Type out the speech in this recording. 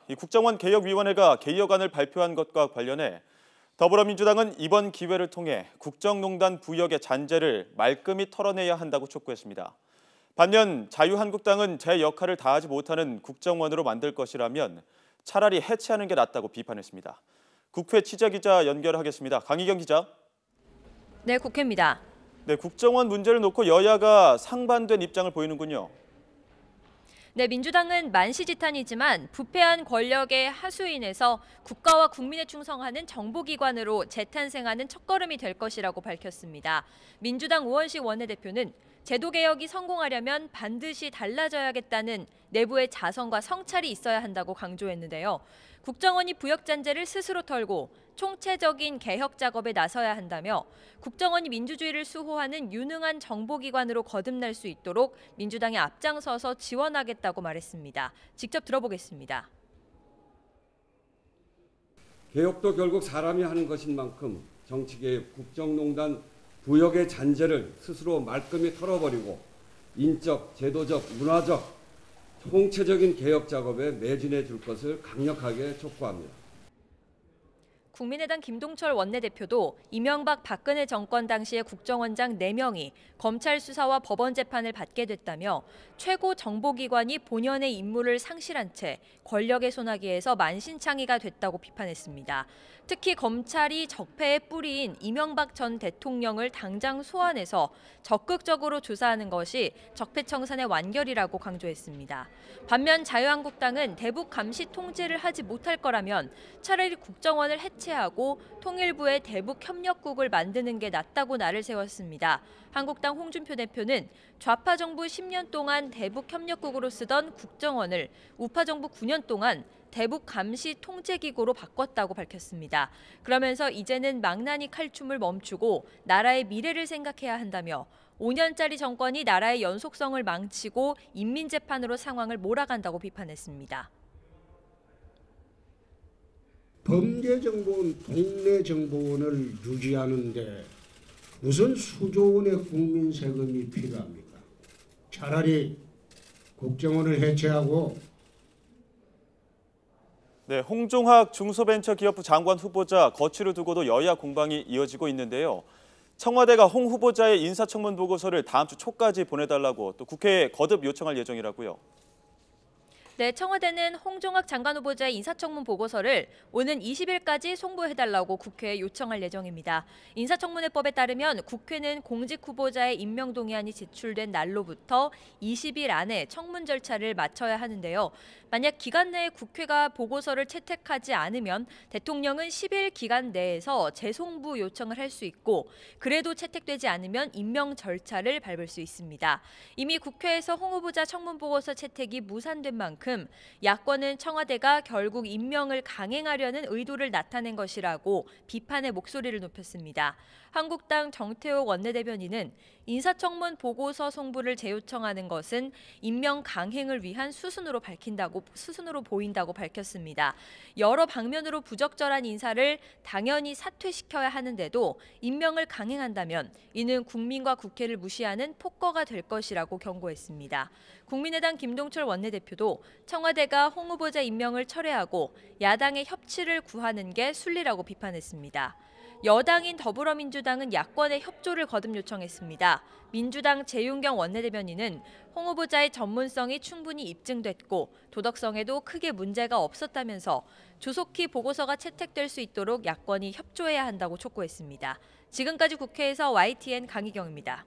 이 국정원 개혁위원회가 개혁안을 발표한 것과 관련해 더불어민주당은 이번 기회를 통해 국정농단 부역의 잔재를 말끔히 털어내야 한다고 촉구했습니다. 반면 자유한국당은 제 역할을 다하지 못하는 국정원으로 만들 것이라면 차라리 해체하는 게 낫다고 비판했습니다. 국회 취재기자 연결하겠습니다. 강희경 기자. 네, 국회입니다. 네, 국정원 문제를 놓고 여야가 상반된 입장을 보이는군요. 네, 민주당은 만시지탄이지만 부패한 권력의 하수인에서 국가와 국민에 충성하는 정보기관으로 재탄생하는 첫걸음이 될 것이라고 밝혔습니다. 민주당 우원식 원내대표는 제도 개혁이 성공하려면 반드시 달라져야겠다는 내부의 자성과 성찰이 있어야 한다고 강조했는데요. 국정원이 부역 잔재를 스스로 털고 총체적인 개혁 작업에 나서야 한다며 국정원이 민주주의를 수호하는 유능한 정보기관으로 거듭날 수 있도록 민주당이 앞장서서 지원하겠다고 말했습니다. 직접 들어보겠습니다. 개혁도 결국 사람이 하는 것인 만큼 정치개혁, 국정농단, 부역의 잔재를 스스로 말끔히 털어버리고 인적, 제도적, 문화적, 총체적인 개혁 작업에 매진해 줄 것을 강력하게 촉구합니다. 국민의당 김동철 원내대표도 이명박 박근혜 정권 당시의 국정원장 4명이 검찰 수사와 법원 재판을 받게 됐다며 최고 정보기관이 본연의 임무를 상실한 채 권력의 소나기에서 만신창이가 됐다고 비판했습니다. 특히 검찰이 적폐의 뿌리인 이명박 전 대통령을 당장 소환해서 적극적으로 조사하는 것이 적폐청산의 완결이라고 강조했습니다. 반면 자유한국당은 대북 감시 통제를 하지 못할 거라면 차라리 국정원을 해체하고 통일부의 대북 협력국을 만드는 게 낫다고 날을 세웠습니다. 한국당 홍준표 대표는 좌파 정부 10년 동안 대북 협력국으로 쓰던 국정원을 우파 정부 9년 동안 대북 감시 통제기구로 바꿨다고 밝혔습니다. 그러면서 이제는 망나니 칼춤을 멈추고 나라의 미래를 생각해야 한다며 5년짜리 정권이 나라의 연속성을 망치고 인민재판으로 상황을 몰아간다고 비판했습니다. 범죄정보원, 동네정보원을 유지하는데 무슨 수조 원의 국민 세금이 필요합니까? 차라리 국정원을 해체하고 네, 홍종학 중소벤처기업부 장관 후보자 거취를 두고도 여야 공방이 이어지고 있는데요. 청와대가 홍 후보자의 인사청문 보고서를 다음 주 초까지 보내달라고 또 국회에 거듭 요청할 예정이라고요. 네, 청와대는 홍종학 장관 후보자의 인사청문 보고서를 오는 20일까지 송부해달라고 국회에 요청할 예정입니다. 인사청문회법에 따르면 국회는 공직 후보자의 임명 동의안이 제출된 날로부터 20일 안에 청문 절차를 마쳐야 하는데요. 만약 기간 내에 국회가 보고서를 채택하지 않으면 대통령은 10일 기간 내에서 재송부 요청을 할 수 있고 그래도 채택되지 않으면 임명 절차를 밟을 수 있습니다. 이미 국회에서 홍 후보자 청문 보고서 채택이 무산된 만큼 야권은 청와대가 결국 임명을 강행하려는 의도를 나타낸 것이라고 비판의 목소리를 높였습니다. 한국당 정태욱 원내대변인은 인사청문 보고서 송부를 재요청하는 것은 임명 강행을 위한 수순으로 보인다고 밝혔습니다. 여러 방면으로 부적절한 인사를 당연히 사퇴시켜야 하는데도 임명을 강행한다면 이는 국민과 국회를 무시하는 폭거가 될 것이라고 경고했습니다. 국민의당 김동철 원내대표도 청와대가 홍 후보자 임명을 철회하고 야당의 협치를 구하는 게 순리라고 비판했습니다. 여당인 더불어민주당은 야권의 협조를 거듭 요청했습니다. 민주당 재윤경 원내대변인은 홍 후보자의 전문성이 충분히 입증됐고 도덕성에도 크게 문제가 없었다면서 조속히 보고서가 채택될 수 있도록 야권이 협조해야 한다고 촉구했습니다. 지금까지 국회에서 YTN 강희경입니다.